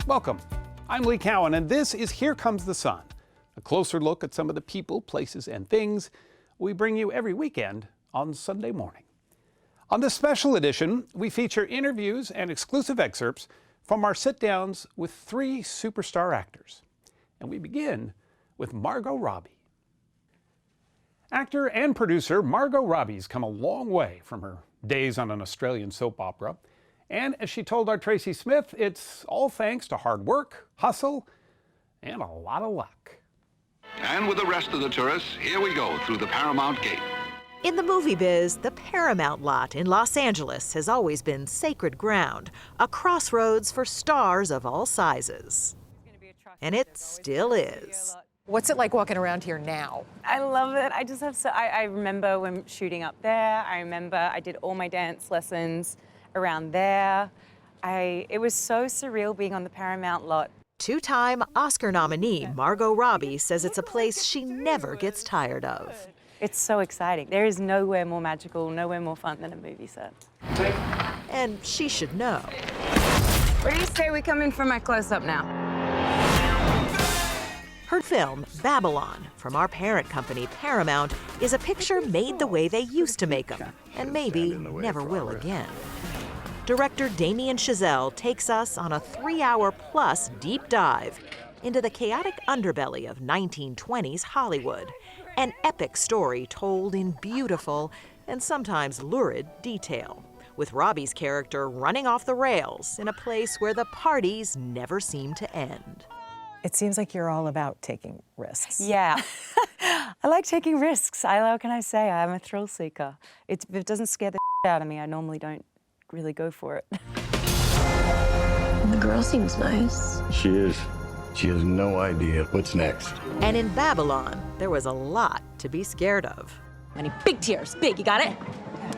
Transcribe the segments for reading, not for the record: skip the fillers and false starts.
Welcome. I'm Lee Cowan, and this is Here Comes the Sun, a closer look at some of the people, places, and things we bring you every weekend on Sunday morning. On this special edition, we feature interviews and exclusive excerpts from our sit-downs with three superstar actors. And we begin with Margot Robbie. Actor and producer Margot Robbie's come a long way from her days on an Australian soap opera. And as she told our Tracy Smith, it's all thanks to hard work, hustle, and a lot of luck. And with the rest of the tourists, here we go through the Paramount Gate. In the movie biz, the Paramount lot in Los Angeles has always been sacred ground, a crossroads for stars of all sizes. And it still is. What's it like walking around here now? I love it. I remember when shooting up there. I remember I did all my dance lessons around there. It was so surreal being on the Paramount lot. Two-time Oscar nominee Margot Robbie says it's a place she never gets tired of. It's so exciting. There is nowhere more magical, nowhere more fun than a movie set. And she should know. What do you say we come in for my close-up now? Her film, Babylon, from our parent company, Paramount, is a picture made the way they used to make them, and maybe never will again. Director Damien Chazelle takes us on a 3-hour-plus deep dive into the chaotic underbelly of 1920s Hollywood, an epic story told in beautiful and sometimes lurid detail, with Robbie's character running off the rails in a place where the parties never seem to end. It seems like you're all about taking risks. Yeah. I like taking risks. How can I say? I'm a thrill seeker. If it doesn't scare the out of me, I normally don't really go for it. The girl seems nice. She is. She has no idea what's next. And in Babylon, there was a lot to be scared of. Many big tears. Big, you got it?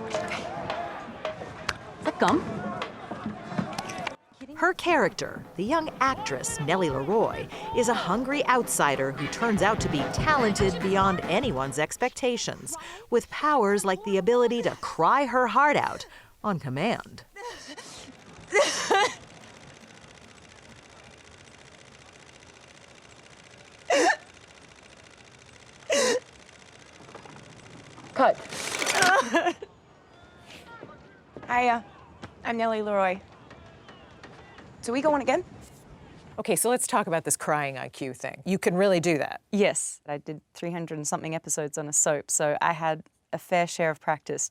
Is that gum? Her character, the young actress Nellie Leroy, is a hungry outsider who turns out to be talented beyond anyone's expectations, with powers like the ability to cry her heart out on command. Cut. Hiya, I'm Nellie Leroy. So we going again? Okay, so let's talk about this crying IQ thing. You can really do that. Yes. I did 300 and something episodes on a soap, so I had a fair share of practice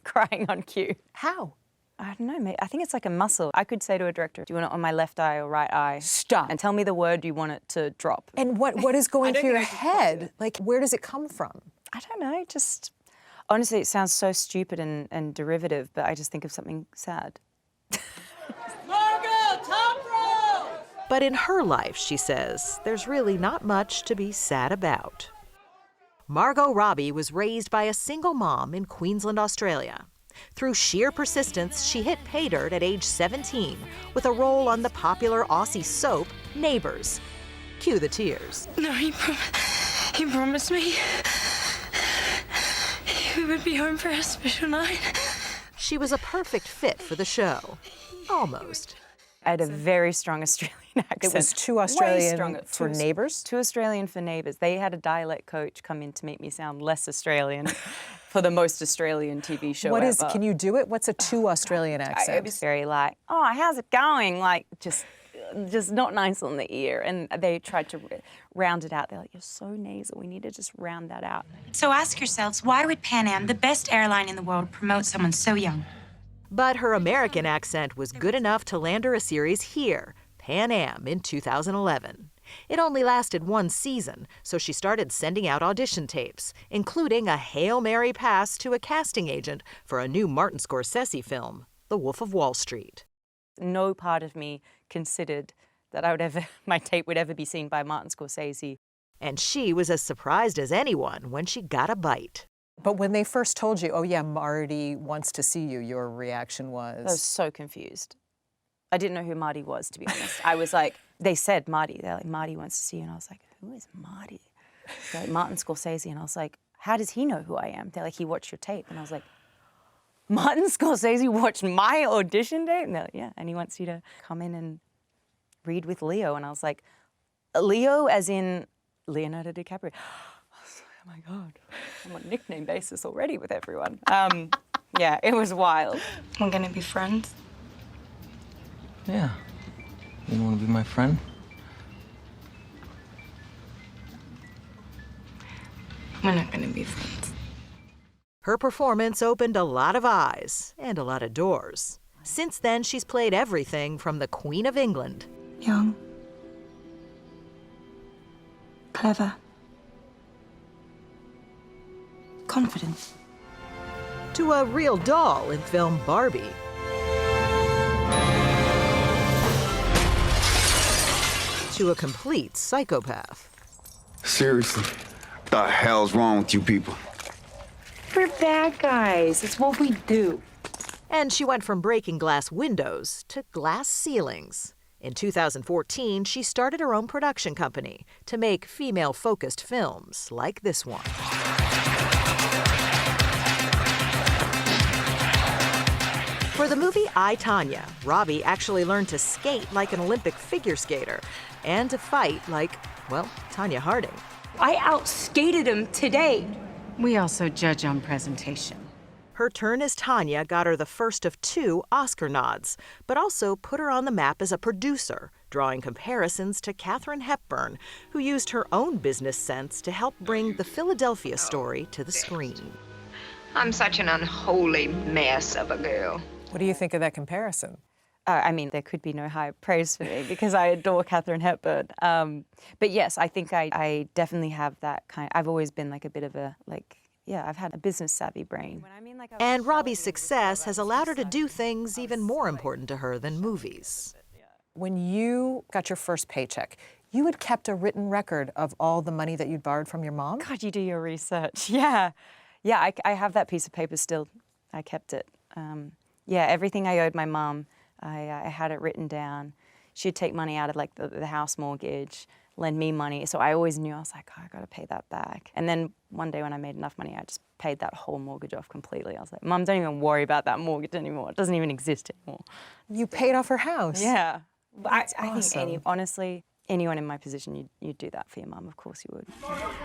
crying on cue. How? I don't know, mate. I think it's like a muscle. I could say to a director, do you want it on my left eye or right eye? Stop. And tell me the word you want it to drop. And what is going through your head? Like, where does it come from? I don't know, just... Honestly, it sounds so stupid and derivative, but I just think of something sad. Margot, top row! But in her life, she says, there's really not much to be sad about. Margot Robbie was raised by a single mom in Queensland, Australia. Through sheer persistence, she hit pay dirt at age 17 with a role on the popular Aussie soap, Neighbours. Cue the tears. No, he promised me we would be home for our special night. She was a perfect fit for the show. Almost. I had a very strong Australian accent. It was too Australian for Neighbours? Too Australian for Neighbours. They had a dialect coach come in to make me sound less Australian for the most Australian TV show ever. Can you do it? What's a too Australian accent? It was very like, oh, how's it going? Like, just not nice on the ear. And they tried to round it out. They're like, you're so nasal. We need to just round that out. So ask yourselves, why would Pan Am, the best airline in the world, promote someone so young? But her American accent was good enough to land her a series here, Pan Am, in 2011. It only lasted one season, so she started sending out audition tapes, including a Hail Mary pass to a casting agent for a new Martin Scorsese film, The Wolf of Wall Street. No part of me considered that my tape would ever be seen by Martin Scorsese. And she was as surprised as anyone when she got a bite. But when they first told you, oh yeah, Marty wants to see you, your reaction was? I was so confused. I didn't know who Marty was, to be honest. I was like, they said Marty. They're like, Marty wants to see you. And I was like, who is Marty? They're like, Martin Scorsese. And I was like, how does he know who I am? They're like, he watched your tape. And I was like, Martin Scorsese watched my audition tape? And they're like, yeah, and he wants you to come in and read with Leo. And I was like, Leo as in Leonardo DiCaprio. I was like, oh my God, I'm on nickname basis already with everyone. Yeah, it was wild. We're gonna be friends. Yeah. You want to be my friend? We're not gonna be friends. Her performance opened a lot of eyes and a lot of doors. Since then, she's played everything from the Queen of England Young. Clever. Confident. to a real doll in film Barbie. To a complete psychopath. Seriously, what the hell's wrong with you people? We're bad guys. It's what we do. And she went from breaking glass windows to glass ceilings. In 2014, she started her own production company to make female-focused films like this one. For the movie I, Tonya, Robbie actually learned to skate like an Olympic figure skater and to fight like, well, Tonya Harding. I outskated him today. We also judge on presentation. Her turn as Tonya got her the first of 2 Oscar nods, but also put her on the map as a producer, drawing comparisons to Katharine Hepburn, who used her own business sense to help bring the Philadelphia story to the screen. I'm such an unholy mess of a girl. What do you think of that comparison? I mean, there could be no higher praise for me because I adore Katharine Hepburn. But yes, I think I definitely have that kind. I've always been like a bit of a, like, yeah, I've had a business savvy brain. And Robbie's success has allowed her to do things even more important to her than movies. When you got your first paycheck, you had kept a written record of all the money that you'd borrowed from your mom? God, you do your research. Yeah. Yeah, I have that piece of paper still. I kept it. Yeah, everything I owed my mom, I had it written down. She'd take money out of like the house mortgage, lend me money. So I always knew, I was like, oh, I gotta pay that back. And then one day when I made enough money, I just paid that whole mortgage off completely. I was like, Mom, don't even worry about that mortgage anymore. It doesn't even exist anymore. You paid off her house? Yeah. That's I awesome. think honestly, anyone in my position, you'd do that for your mom. Of course you would.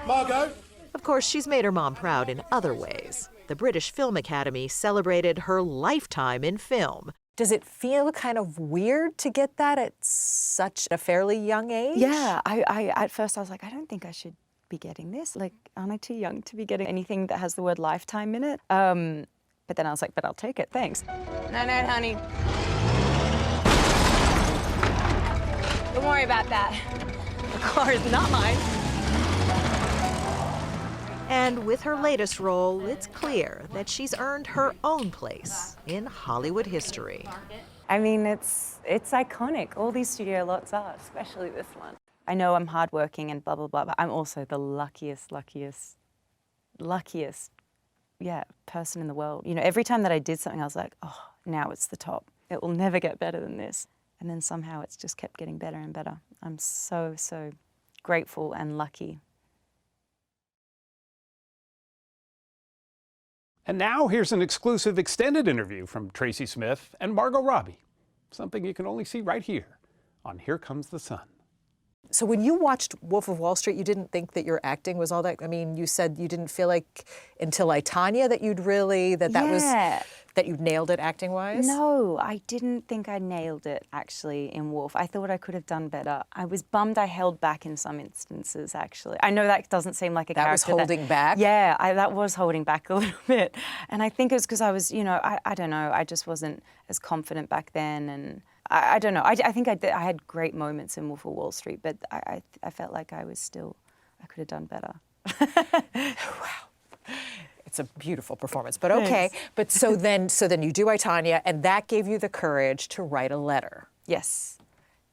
Margot? Of course, she's made her mom proud in other ways. The British Film Academy celebrated her lifetime in film. Does it feel kind of weird to get that at such a fairly young age? Yeah, I at first I was like, I don't think I should be getting this. Like, aren't I too young to be getting anything that has the word lifetime in it? But then I was like, but I'll take it, thanks. Night night, honey. Don't worry about that. The car is not mine. And with her latest role, it's clear that she's earned her own place in Hollywood history. I mean, it's iconic. All these studio lots are, especially this one. I know I'm hardworking and blah, blah, blah, but I'm also the luckiest, yeah, person in the world. You know, every time that I did something, I was like, oh, now it's the top. It will never get better than this. And then somehow it's just kept getting better and better. I'm so, so grateful and lucky. And now here's an exclusive extended interview from Tracy Smith and Margot Robbie. Something you can only see right here on Here Comes the Sun. So when you watched Wolf of Wall Street, you didn't think that your acting was all that? I mean, you said you didn't feel like until I, Tonya, that you'd really, that you'd nailed it acting-wise? No, I didn't think I nailed it, actually, in Wolf. I thought I could have done better. I was bummed I held back in some instances, actually. I know that doesn't seem like a character. That was holding back? Yeah, that was holding back a little bit. And I think it was because I was, you know, I don't know, I just wasn't as confident back then. And I don't know, I think I had great moments in Wolf of Wall Street, but I felt like I could have done better. Wow. It's a beautiful performance, but okay. But so then you do I, Tonya, and that gave you the courage to write a letter. Yes.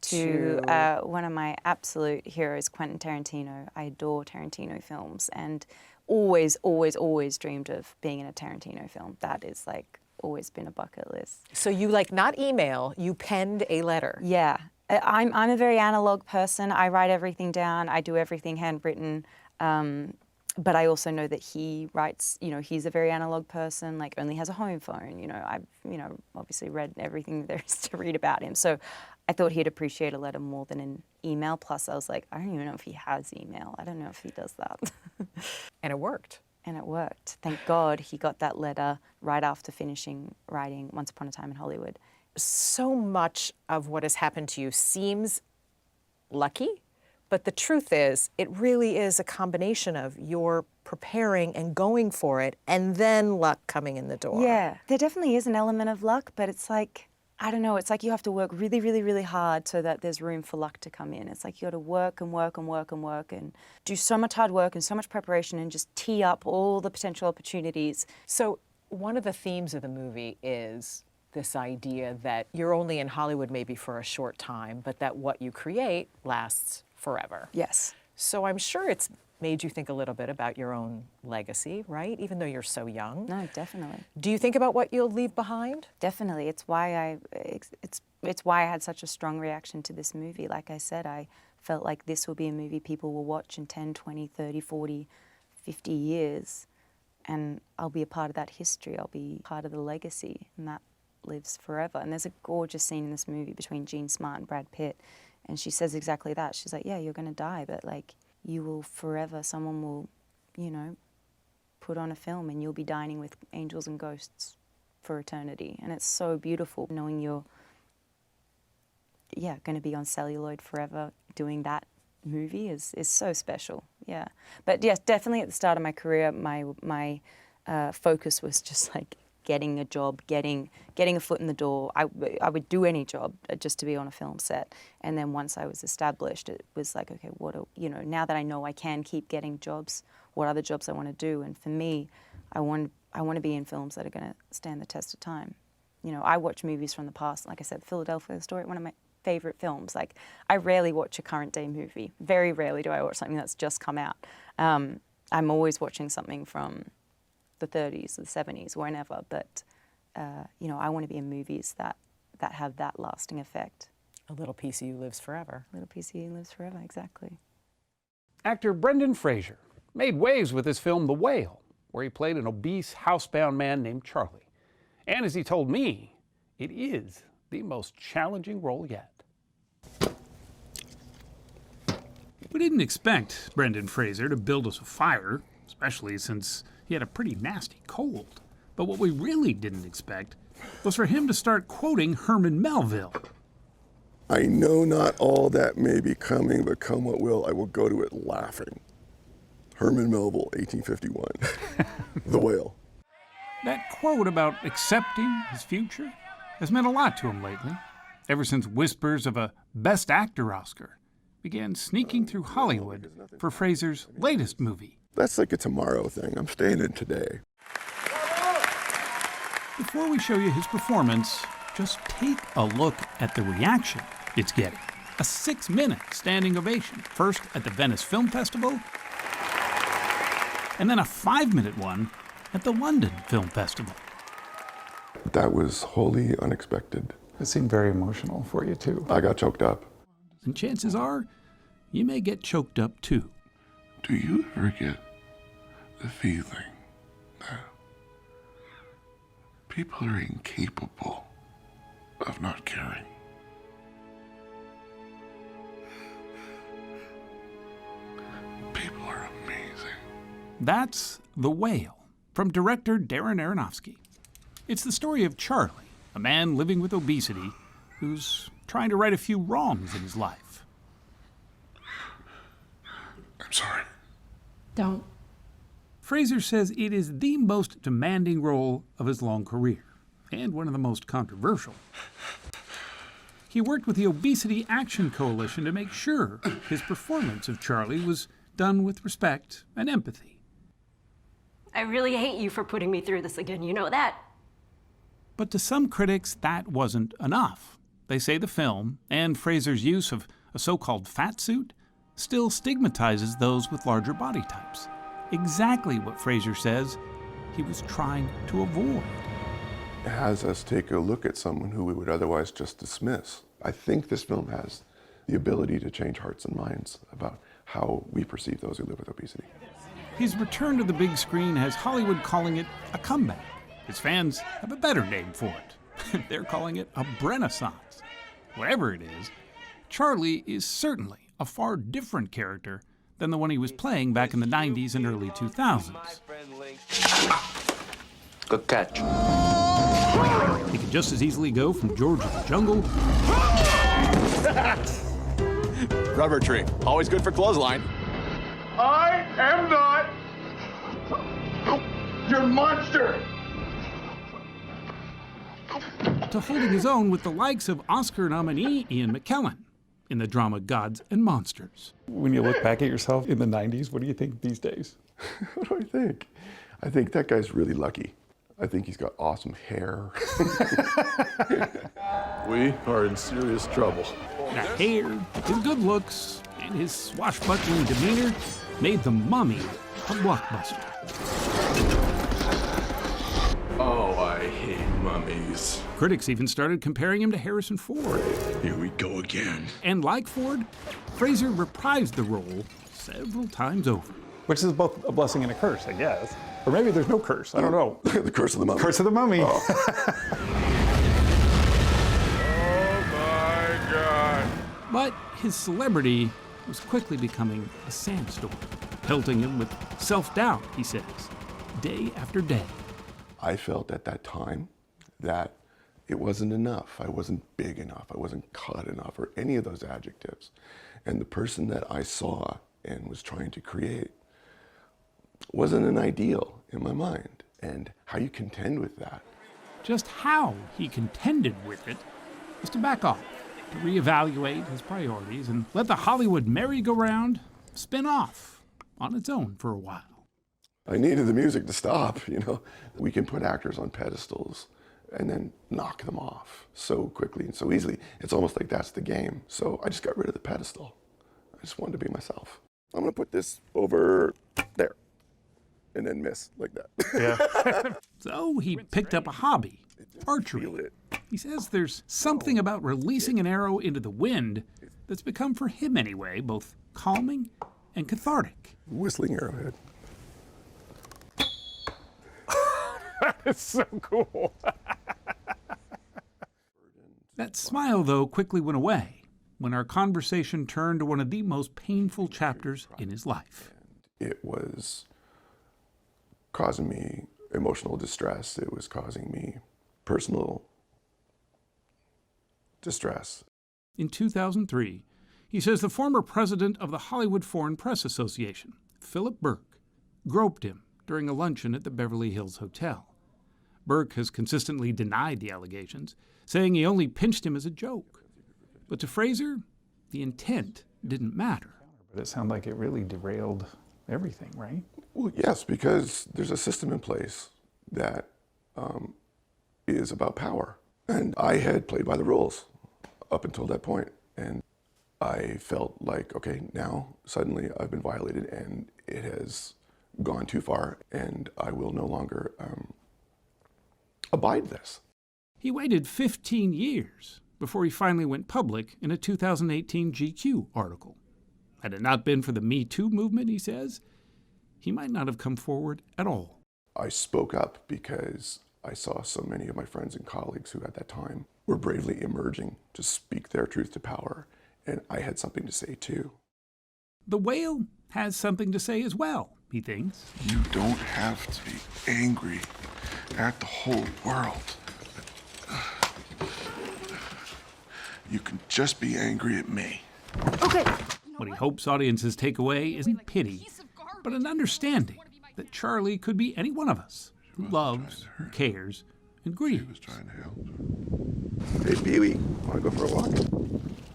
To one of my absolute heroes, Quentin Tarantino. I adore Tarantino films and always, always, always dreamed of being in a Tarantino film. That is like always been a bucket list. So you not email, you penned a letter. Yeah. I'm a very analog person. I write everything down. I do everything handwritten. But I also know that he writes, you know, he's a very analog person, like only has a home phone. You know, I've, you know, obviously read everything there is to read about him. So I thought he'd appreciate a letter more than an email. Plus, I was like, I don't even know if he has email. I don't know if he does that. And it worked. And it worked. Thank God he got that letter right after finishing writing Once Upon a Time in Hollywood. So much of what has happened to you seems lucky, but the truth is, it really is a combination of your preparing and going for it, and then luck coming in the door. Yeah, there definitely is an element of luck, but it's like, I don't know, it's like you have to work really, really, really hard so that there's room for luck to come in. It's like you got to work and work and work and work and do so much hard work and so much preparation and just tee up all the potential opportunities. So one of the themes of the movie is this idea that you're only in Hollywood maybe for a short time, but that what you create lasts forever. Yes. So I'm sure it's made you think a little bit about your own legacy, right? Even though you're so young. No, definitely. Do you think about what you'll leave behind? Definitely. It's why I had such a strong reaction to this movie. Like I said, I felt like this will be a movie people will watch in 10, 20, 30, 40, 50 years. And I'll be a part of that history. I'll be part of the legacy. And that lives forever. And there's a gorgeous scene in this movie between Jean Smart and Brad Pitt. And she says exactly that. She's like, yeah, you're going to die, but like, you will forever, someone will, you know, put on a film and you'll be dining with angels and ghosts for eternity. And it's so beautiful knowing you're, yeah, going to be on celluloid forever doing that movie is so special, yeah. But yes, definitely at the start of my career, my focus was just like getting a job, getting a foot in the door. I would do any job just to be on a film set. And then once I was established, it was like, okay, now that I know I can keep getting jobs, what other jobs I want to do? And for me, I want to be in films that are going to stand the test of time. You know, I watch movies from the past. Like I said, Philadelphia Story, one of my favorite films. Like, I rarely watch a current day movie. Very rarely do I watch something that's just come out. I'm always watching something from the 30s, the 70s, whenever, but you know, I want to be in movies that have that lasting effect. A little piece of you lives forever. A little piece of you lives forever, exactly. Actor Brendan Fraser made waves with his film The Whale, where he played an obese, housebound man named Charlie. And as he told me, it is the most challenging role yet. We didn't expect Brendan Fraser to build us a fire, especially since he had a pretty nasty cold. But what we really didn't expect was for him to start quoting Herman Melville. I know not all that may be coming, but come what will, I will go to it laughing. Herman Melville, 1851. The Whale. That quote about accepting his future has meant a lot to him lately, ever since whispers of a Best Actor Oscar began sneaking through Hollywood for Fraser's latest movie. That's like a tomorrow thing. I'm staying in today. Before we show you his performance, just take a look at the reaction it's getting. A 6-minute standing ovation, first at the Venice Film Festival, and then a 5-minute one at the London Film Festival. That was wholly unexpected. It seemed very emotional for you, too. I got choked up. And chances are, you may get choked up, too. Do you ever get the feeling that people are incapable of not caring? People are amazing. That's The Whale, from director Darren Aronofsky. It's the story of Charlie, a man living with obesity who's trying to right a few wrongs in his life. I'm sorry. Don't. Fraser says it is the most demanding role of his long career, and one of the most controversial. He worked with the Obesity Action Coalition to make sure his performance of Charlie was done with respect and empathy. I really hate you for putting me through this again, you know that? But to some critics, that wasn't enough. They say the film, and Fraser's use of a so-called fat suit, still stigmatizes those with larger body types. Exactly what Fraser says he was trying to avoid. It has us take a look at someone who we would otherwise just dismiss. I think this film has the ability to change hearts and minds about how we perceive those who live with obesity. His return to the big screen has Hollywood calling it a comeback. His fans have a better name for it. They're calling it a Brennaissance. whatever it is, Charlie is certainly a far different character than the one he was playing back in the 90s and early 2000s. Good catch. He could just as easily go from George of the Jungle Rubber tree, always good for clothesline. I am not your monster. to holding his own with the likes of Oscar nominee Ian McKellen in the drama Gods and Monsters. When you look back at yourself in the 90s, what do you think these days? What do I think? I think that guy's really lucky. I think he's got awesome hair. We are in serious trouble. That hair, his good looks, and his swashbuckling demeanor made The Mummy a blockbuster. Oh, I hate mummies. Critics even started comparing him to Harrison Ford. Here we go again. And like Ford, Fraser reprised the role several times over. Which is both a blessing and a curse, I guess. Or maybe there's no curse, I don't know. The Curse of the Mummy. Curse of the Mummy. Oh. My God. But his celebrity was quickly becoming a sandstorm, pelting him with self-doubt, he says, day after day. I felt at that time that it wasn't enough. I wasn't big enough. I wasn't cut enough, or any of those adjectives. And the person that I saw and was trying to create wasn't an ideal in my mind. And how you contend with that. Just how he contended with it was to back off, to reevaluate his priorities and let the Hollywood merry-go-round spin off on its own for a while. I needed the music to stop, you know. We can put actors on pedestals and then knock them off so quickly and so easily. It's almost like that's the game. So I just got rid of the pedestal. I just wanted to be myself. I'm gonna put this over there and then miss like that. Yeah. So he picked up a hobby, archery. He says there's something about releasing an arrow into the wind that's become, for him anyway, both calming and cathartic. Whistling arrowhead. It's so cool. That smile, though, quickly went away when our conversation turned to one of the most painful chapters in his life. It was causing me emotional distress. It was causing me personal distress. In 2003, he says the former president of the Hollywood Foreign Press Association, Philip Burke, groped him during a luncheon at the Beverly Hills Hotel. Burke has consistently denied the allegations, saying he only pinched him as a joke. But to Fraser, the intent didn't matter. But it sounded like it really derailed everything, right? Well, yes, because there's a system in place that is about power. And I had played by the rules up until that point. And I felt like, okay, now suddenly I've been violated and it has gone too far and I will no longer abide this. He waited 15 years before he finally went public in a 2018 GQ article. Had it not been for the Me Too movement, he says, he might not have come forward at all. I spoke up because I saw so many of my friends and colleagues who at that time were bravely emerging to speak their truth to power, and I had something to say too. The whale has something to say as well, he thinks. You don't have to be angry at the whole world. You can just be angry at me. Okay. What he hopes audiences take away isn't pity, but an understanding that Charlie could be any one of us who loves, who cares, and grieves. Hey, Pee-wee, wanna go for a walk?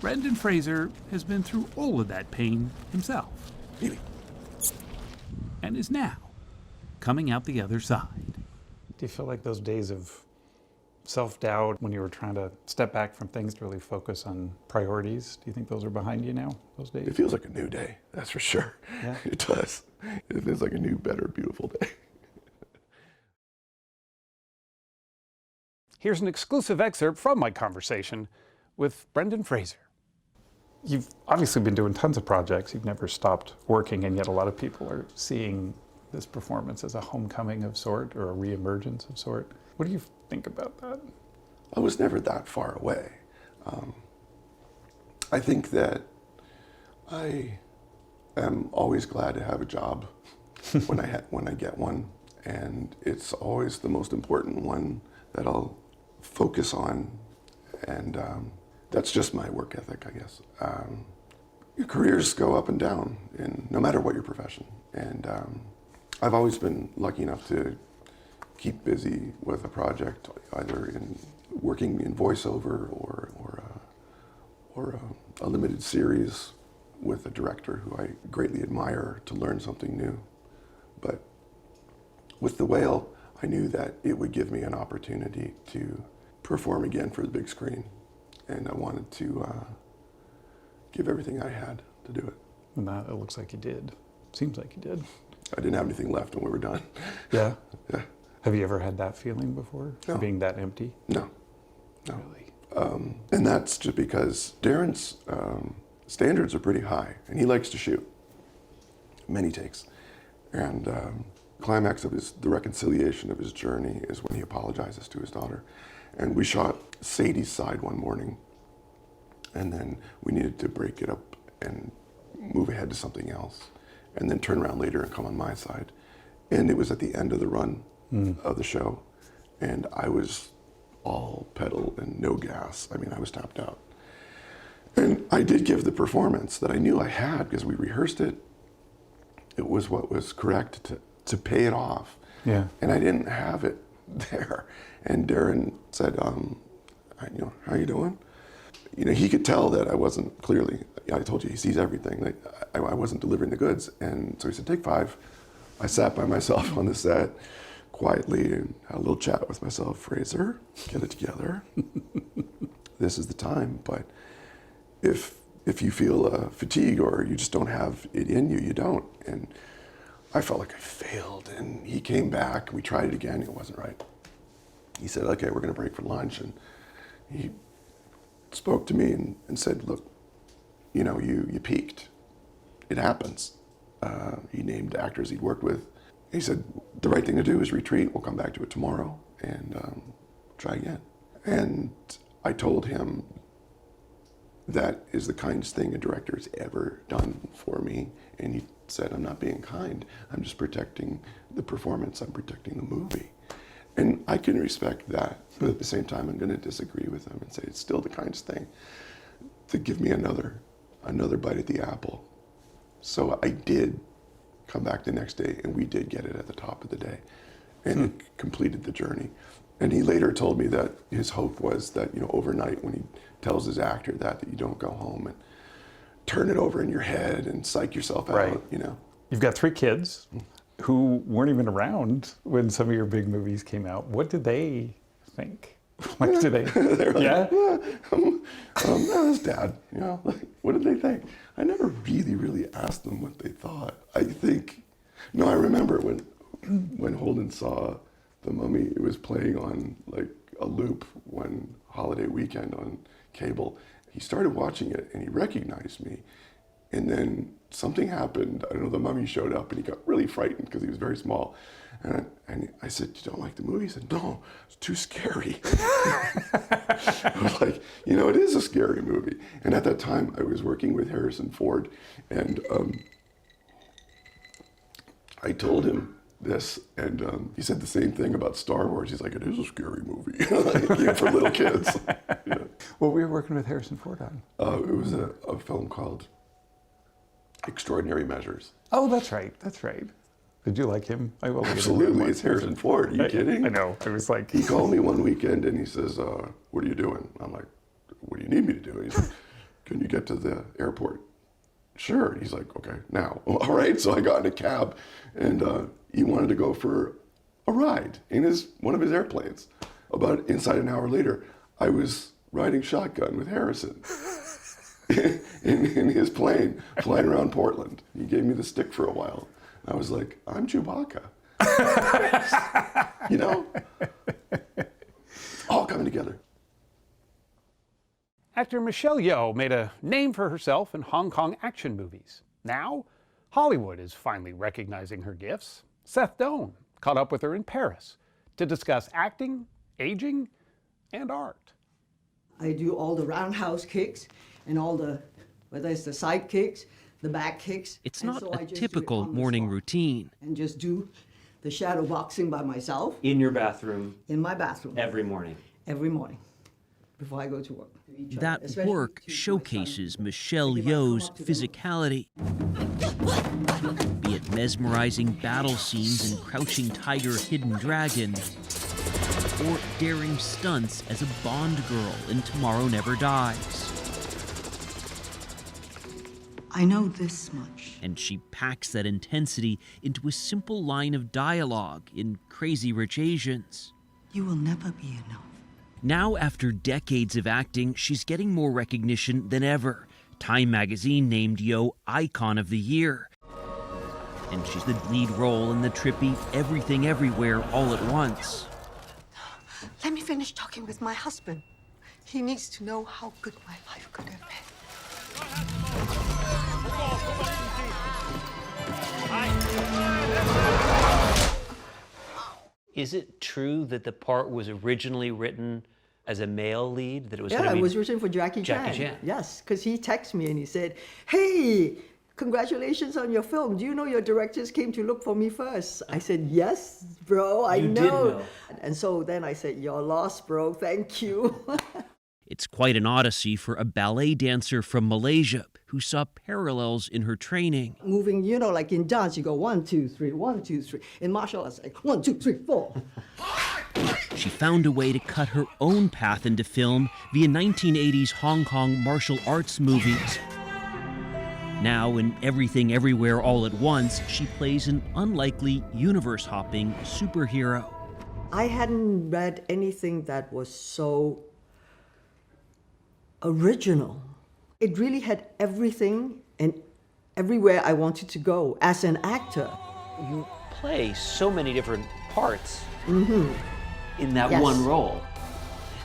Brendan Fraser has been through all of that pain himself. Pee-wee. And is now coming out the other side. Do you feel like those days of self-doubt when you were trying to step back from things to really focus on priorities, do you think those are behind you now, those days? It feels like a new day, that's for sure. Yeah. It does. It feels like a new, better, beautiful day. Here's an exclusive excerpt from my conversation with Brendan Fraser. You've obviously been doing tons of projects. You've never stopped working, and yet a lot of people are seeing this performance as a homecoming of sort or a reemergence of sort. What do you think about that? I was never that far away. I think that I am always glad to have a job when I get one, and it's always the most important one that I'll focus on, and that's just my work ethic, I guess. Your careers go up and down, no matter what your profession, and I've always been lucky enough to keep busy with a project, either in working in voiceover or a limited series with a director who I greatly admire to learn something new. But with The Whale, I knew that it would give me an opportunity to perform again for the big screen, and I wanted to give everything I had to do it. And that, it looks like you did. Seems like you did. I didn't have anything left when we were done. Yeah? Yeah. Have you ever had that feeling before? No. Being that empty? No. Really? And that's just because Darren's standards are pretty high, and he likes to shoot many takes. And climax of the reconciliation of his journey is when he apologizes to his daughter. And we shot Sadie's side one morning, and then we needed to break it up and move ahead to something else, and then turn around later and come on my side. And it was at the end of the run of the show, and I was all pedal and no gas. I mean, I was tapped out. And I did give the performance that I knew I had because we rehearsed it. It was what was correct to pay it off. Yeah. And I didn't have it there. And Darren said, how you doing? He could tell that I wasn't clearly, I told you, he sees everything. Like, I wasn't delivering the goods. And so he said, take 5. I sat by myself on the set quietly and had a little chat with myself. Fraser, get it together. This is the time. But if you feel fatigue or you just don't have it in you, you don't. And I felt like I failed. And he came back. We tried it again. It wasn't right. He said, okay, we're going to break for lunch. And he spoke to me and said, look, you peaked. It happens. He named actors he'd worked with. He said, the right thing to do is retreat. We'll come back to it tomorrow and try again. And I told him that is the kindest thing a director's ever done for me. And he said, I'm not being kind. I'm just protecting the performance. I'm protecting the movie. And I can respect that. But at the same time, I'm going to disagree with him and say it's still the kindest thing to give me another bite at the apple. So I did come back the next day, and we did get it at the top of the day. And it completed the journey. And he later told me that his hope was that, overnight when he tells his actor that you don't go home and turn it over in your head and psych yourself out, Right. You've got 3 kids who weren't even around when some of your big movies came out. What did they think? Like, do they? Yeah? That's Dad. What did they think? I never really asked them what they thought. I remember when Holden saw The Mummy, it was playing on like a loop one holiday weekend on cable. He started watching it and he recognized me. And then something happened. I don't know, The Mummy showed up and he got really frightened because he was very small. And I said, you don't like the movie? He said, no, it's too scary. I was like, it is a scary movie. And at that time, I was working with Harrison Ford. And I told him this, and he said the same thing about Star Wars. He's like, it is a scary movie for little kids. What were you working with Harrison Ford on? It was a film called Extraordinary Measures. Oh, that's right. That's right. Did you like him? Absolutely. It's Harrison Ford. Are you kidding? I know. I was like... He called me one weekend and he says, what are you doing? I'm like, what do you need me to do? He's like, can you get to the airport? Sure. He's like, okay, now. All right. So I got in a cab and he wanted to go for a ride in one of his airplanes. About inside an hour later, I was riding shotgun with Harrison in his plane flying around Portland. He gave me the stick for a while. I was like, I'm Chewbacca. It's all coming together. Actor Michelle Yeoh made a name for herself in Hong Kong action movies. Now, Hollywood is finally recognizing her gifts. Seth Doane caught up with her in Paris to discuss acting, aging, and art. I do all the roundhouse kicks, and all the, whether it's the side kicks, the back kicks. It's And not so a I just do it typical on the morning spot routine. and just do the shadow boxing by myself In your bathroom? in my bathroom. Every morning? Every morning, before I go to work. That work showcases Michelle Yeoh's physicality. Be it mesmerizing battle scenes in Crouching Tiger, Hidden Dragon, or daring stunts as a Bond girl in Tomorrow Never Dies. I know this much. And she packs that intensity into a simple line of dialogue in Crazy Rich Asians. You will never be enough. Now, after decades of acting, she's getting more recognition than ever. Time magazine named Yeoh Icon of the Year. And she's the lead role in the trippy Everything Everywhere All at Once. Let me finish talking with my husband. He needs to know how good my life could have been. Is it true that the part was originally written as a male lead? That it was Yeah, gonna be it was written for Jackie Chan. Yes, because he texted me and he said, "Hey, congratulations on your film. Do you know your directors came to look for me first?" I said, "Yes, bro, I You know." did know. And so then I said, "You're lost, bro. Thank you." It's quite an odyssey for a ballet dancer from Malaysia who saw parallels in her training. Moving, you know, like in dance, you go 1, 2, 3, 1, 2, 3. In martial arts, like 1, 2, 3, 4. She found a way to cut her own path into film via 1980s Hong Kong martial arts movies. Now, in Everything Everywhere All at Once, she plays an unlikely universe-hopping superhero. I hadn't read anything that was so original. It really had everything and everywhere I wanted to go as an actor. You play so many different parts in that Yes. one role.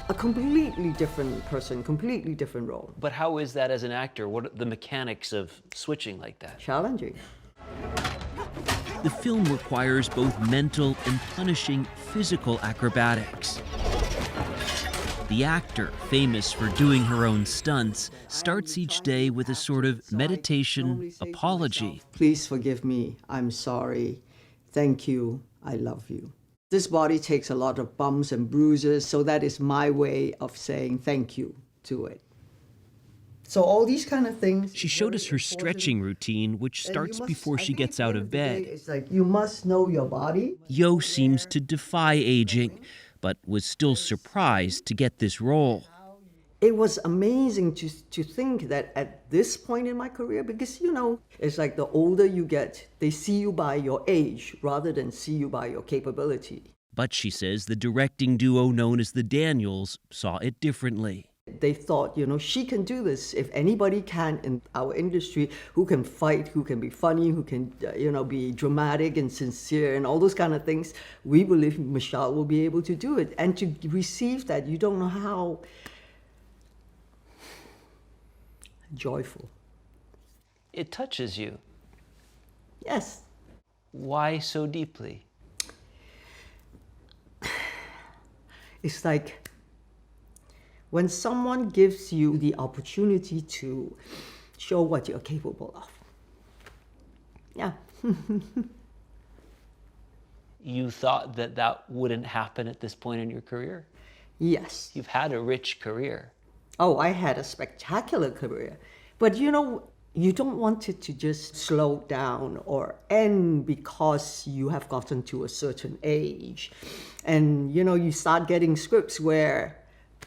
A completely different person, completely different role. But how is that as an actor? What are the mechanics of switching like that? Challenging. The film requires both mental and punishing physical acrobatics. The actor, famous for doing her own stunts, starts each day with a sort of meditation apology. Please forgive me. I'm sorry. Thank you. I love you. This body takes a lot of bumps and bruises, so that is my way of saying thank you to it. So all these kind of things. She showed us her stretching routine, which starts before she gets out of bed. It's like you must know your body. Yeoh seems to defy aging, but was still surprised to get this role. It was amazing to think that at this point in my career, because, you know, it's like the older you get, they see you by your age rather than see you by your capability. But she says the directing duo known as the Daniels saw it differently. They thought, you know, she can do this. If anybody can in our industry, who can fight, who can be funny, who can, you know, be dramatic and sincere and all those kind of things, we believe Michelle will be able to do it. And to receive that, you don't know how joyful. It touches you. Yes. Why so deeply? It's like when someone gives you the opportunity to show what you're capable of. Yeah. You thought that that wouldn't happen at this point in your career? Yes. You've had a rich career. Oh, I had a spectacular career. But you know, you don't want it to just slow down or end because you have gotten to a certain age. And you know, you start getting scripts where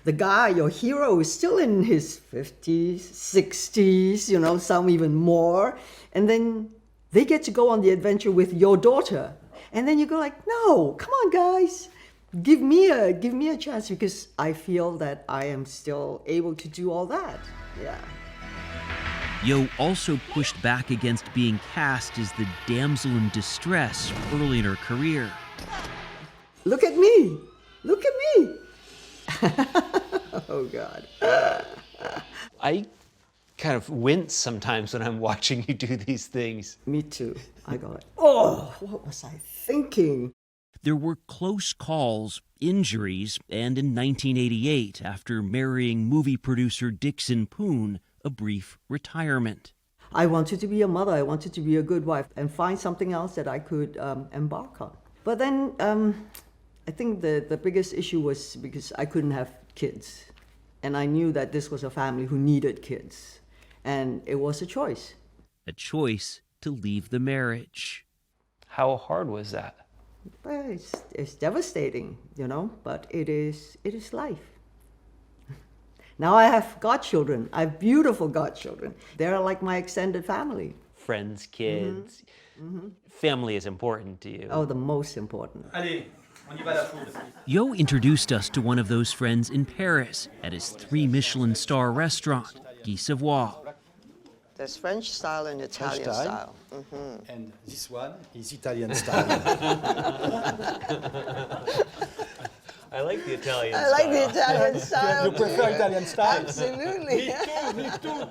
the guy, your hero, is still in his 50s, 60s, you know, some even more. And then they get to go on the adventure with your daughter. And then you go like, no, come on, guys. Give me a chance, because I feel that I am still able to do all that. Yeah. Yeoh also pushed back against being cast as the damsel in distress early in her career. Look at me. Look at me. Oh, God. I kind of wince sometimes when I'm watching you do these things. Me too. I go like, oh, what was I thinking? There were close calls, injuries, and in 1988, after marrying movie producer Dixon Poon, a brief retirement. I wanted to be a mother, I wanted to be a good wife, and find something else that I could embark on. But then I think the biggest issue was because I couldn't have kids. And I knew that this was a family who needed kids. And it was a choice. A choice to leave the marriage. How hard was that? Well, it's devastating, you know, but it is life. Now I have godchildren. I have beautiful godchildren. They're like my extended family. Friends, kids. Family is important to you. Oh, the most important. Yeoh introduced us to one of those friends in Paris at his 3 Michelin star restaurant, Guy Savoy. There's French style and Italian style. And this one is Italian style. I like the Italian style. I like the Italian style. You prefer Italian style? Absolutely. Me too.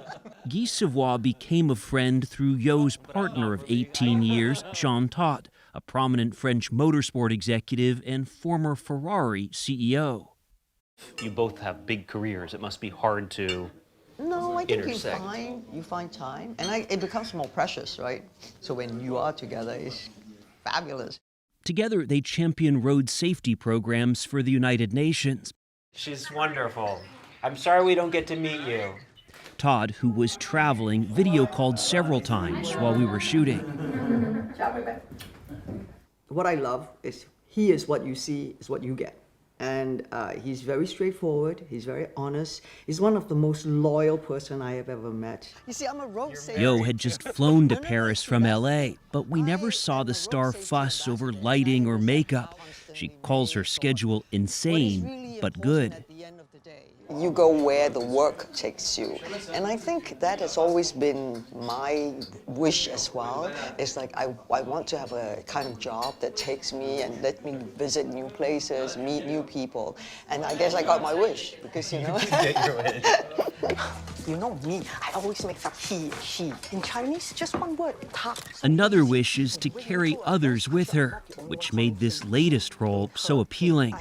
Guy Savoy became a friend through Yeoh's partner of 18 years, Jean Todt, a prominent French motorsport executive and former Ferrari CEO. You both have big careers. It must be hard to No, I think intersect. you find time, and it becomes more precious, right? So when you are together, it's fabulous. Together, they champion road safety programs for the United Nations. She's wonderful. I'm sorry we don't get to meet you. Todd, who was traveling, video called several times while we were shooting. What I love is he is what you see is what you get. And he's very straightforward, he's very honest. He's one of the most loyal person I have ever met. You see, I'm a road saver. Yeoh had just flown to Paris from LA, but we never saw the star fuss over lighting or makeup. She calls her schedule insane, but good. You go where the work takes you. And I think that has always been my wish as well. It's like I want to have a kind of job that takes me and let me visit new places, meet new people. And I guess I got my wish because, you know. You know me, I always mix up he, she. In Chinese, just one word, ta. Another wish is to carry others with her, which made this latest role so appealing.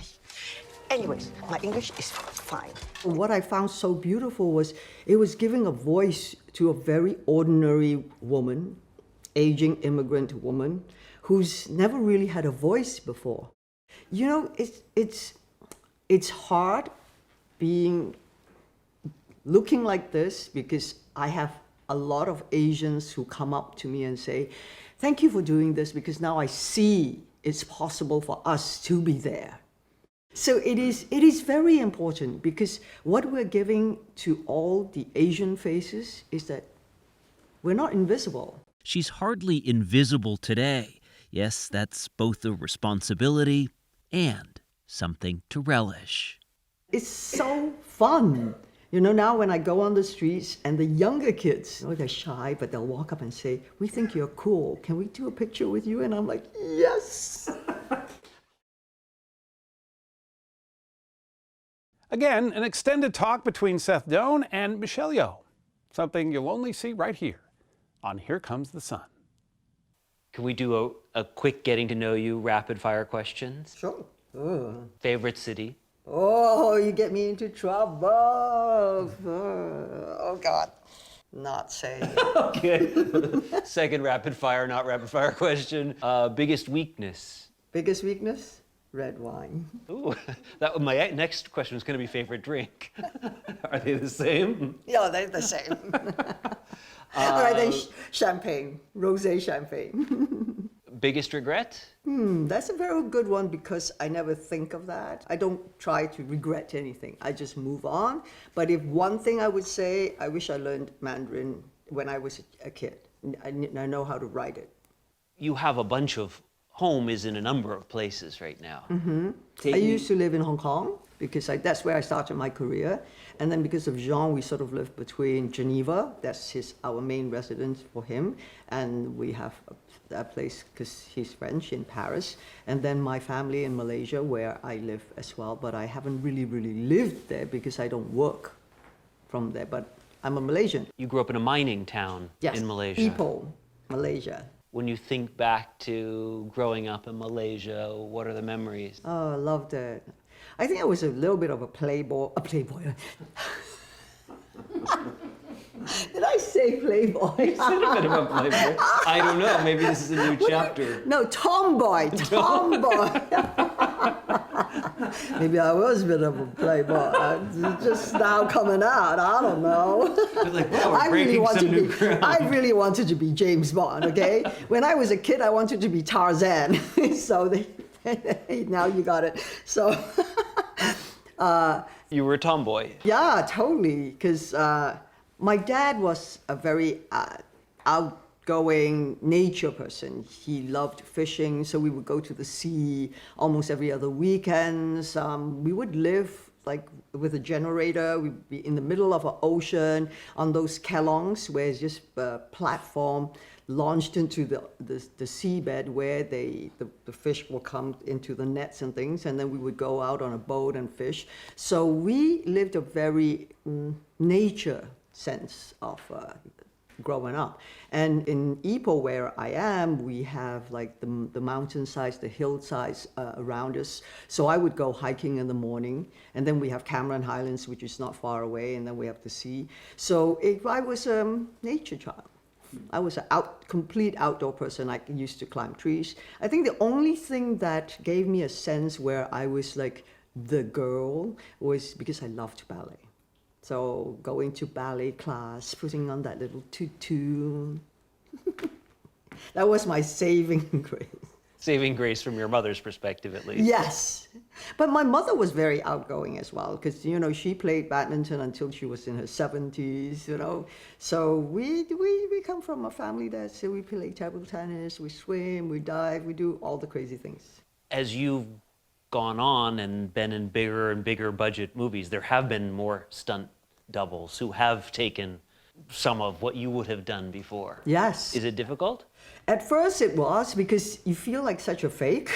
Anyways, my English is fine. What I found so beautiful was it was giving a voice to a very ordinary woman, aging immigrant woman, who's never really had a voice before. You know, it's hard looking like this because I have a lot of Asians who come up to me and say, thank you for doing this because now I see it's possible for us to be there. So it is very important because what we're giving to all the Asian faces is that we're not invisible. She's hardly invisible today. Yes, that's both a responsibility and something to relish. It's so fun. You know, now when I go on the streets and the younger kids, you know, they're shy, but they'll walk up and say, we think you're cool. Can we do a picture with you? And I'm like, yes. Again, an extended talk between Seth Doane and Michelle Yeoh, something you'll only see right here on Here Comes the Sun. Can we do a quick getting to know you rapid fire questions? Sure. Favorite city? Oh, you get me into trouble. Oh, God. Not saying. Okay. Second rapid fire, not rapid fire question. Biggest weakness? Biggest weakness? Red wine. Ooh, my next question was going to be favorite drink. Are they the same? Yeah, they're the same. All right, then champagne, rosé champagne. Biggest regret? That's a very good one because I never think of that. I don't try to regret anything. I just move on. But if one thing I would say, I wish I learned Mandarin when I was a kid. I know how to write it. You have a bunch of home is in a number of places right now. I used to live in Hong Kong because that's where I started my career. And then because of Jean, we sort of lived between Geneva, that's our main residence for him. And we have a place, because he's French, in Paris. And then my family in Malaysia, where I live as well. But I haven't really lived there because I don't work from there. But I'm a Malaysian. You grew up in a mining town in Malaysia. Yes, Ipoh, Malaysia. When you think back to growing up in Malaysia, what are the memories? Oh, I loved it. I think I was a little bit of a playboy. Did I say Playboy? You said a bit about Playboy. I don't know. Maybe this is a new chapter. No, tomboy. Maybe I was a bit of a playboy. It's just now coming out. I don't know. Like, wow, we're breaking some new ground. I really wanted to be James Bond, okay? When I was a kid, I wanted to be Tarzan. So now you got it. So... you were a tomboy. Yeah, totally. Because my dad was a very outgoing nature person. He loved fishing, so we would go to the sea almost every other weekends. We would live like with a generator. We'd be in the middle of an ocean on those kelongs, where it's just a platform launched into the seabed where the fish will come into the nets and things, and then we would go out on a boat and fish. So we lived a very nature sense of growing up. And in Ipoh, where I am, we have like the mountainsides, the hillsides around us. So I would go hiking in the morning, and then we have Cameron Highlands, which is not far away, and then we have the sea. So I was a nature child. I was a complete outdoor person. I used to climb trees. I think the only thing that gave me a sense where I was like the girl was because I loved ballet. So going to ballet class, putting on that little tutu. That was my saving grace. Saving grace from your mother's perspective, at least. Yes. But my mother was very outgoing as well, because, you know, she played badminton until she was in her 70s, you know. So we come from a family that, so we play table tennis, we swim, we dive, we do all the crazy things. As you've gone on and been in bigger and bigger budget movies, there have been more stunt doubles who have taken some of what you would have done before. Yes. Is it difficult? At first it was, because you feel like such a fake.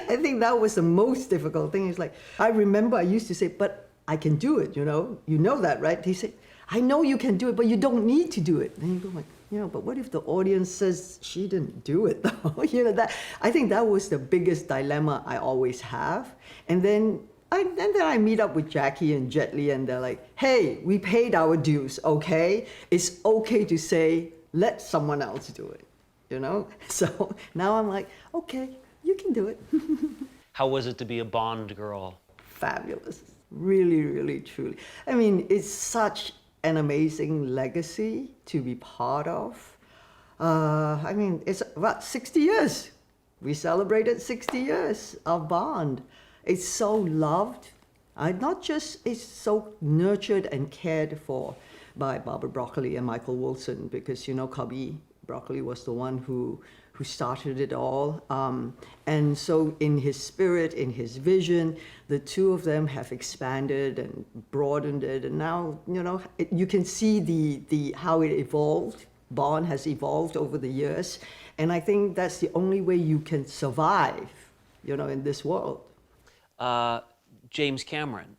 I think that was the most difficult thing. It's like, I remember I used to say, but I can do it, you know? You know that, right? He said, I know you can do it, but you don't need to do it. And you go like, you know, but what if the audience says she didn't do it though? You know, I think that was the biggest dilemma I always have. And then I meet up with Jackie and Jet Li, and they're like, hey, we paid our dues, okay? It's okay to say, let someone else do it, you know? So now I'm like, okay, you can do it. How was it to be a Bond girl? Fabulous. Really, really, truly. I mean, it's such an amazing legacy to be part of. I mean, it's about 60 years. We celebrated 60 years of Bond. It's so loved. It's so nurtured and cared for by Barbara Broccoli and Michael Wilson, because, you know, Cubby Broccoli was the one who started it all. And so in his spirit, in his vision, the two of them have expanded and broadened it. And now, you know, you can see the how it evolved. Bond has evolved over the years. And I think that's the only way you can survive, you know, in this world. James Cameron.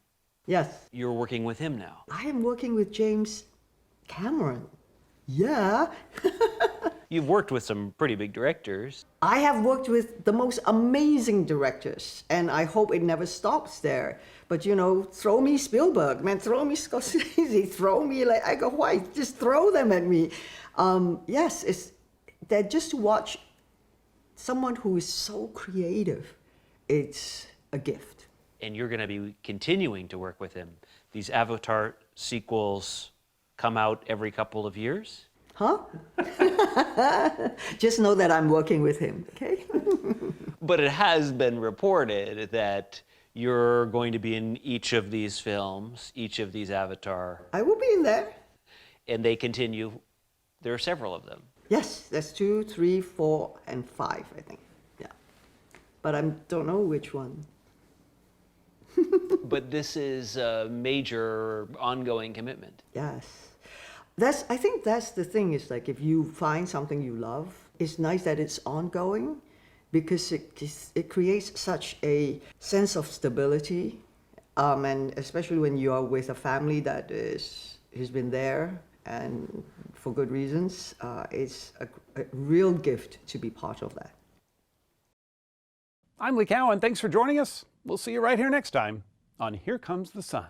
Yes. You're working with him now. I am working with James Cameron. Yeah. You've worked with some pretty big directors. I have worked with the most amazing directors, and I hope it never stops there. But, you know, throw me Spielberg, man, throw me Scorsese, throw me, like, I go, why? Just throw them at me. Yes, that just to watch someone who is so creative, it's a gift. And you're going to be continuing to work with him. These Avatar sequels come out every couple of years? Huh? Just know that I'm working with him, okay? But it has been reported that you're going to be in each of these films, each of these Avatar. I will be in there. And they continue. There are several of them. Yes, there's 2, 3, 4, and 5, I think. Yeah. But I don't know which one. But this is a major ongoing commitment. Yes. I think that's the thing, is like, if you find something you love, it's nice that it's ongoing, because it creates such a sense of stability, and especially when you are with a family that has been there, and for good reasons, it's a real gift to be part of that. I'm Lee Cowan. Thanks for joining us. We'll see you right here next time on Here Comes the Sun.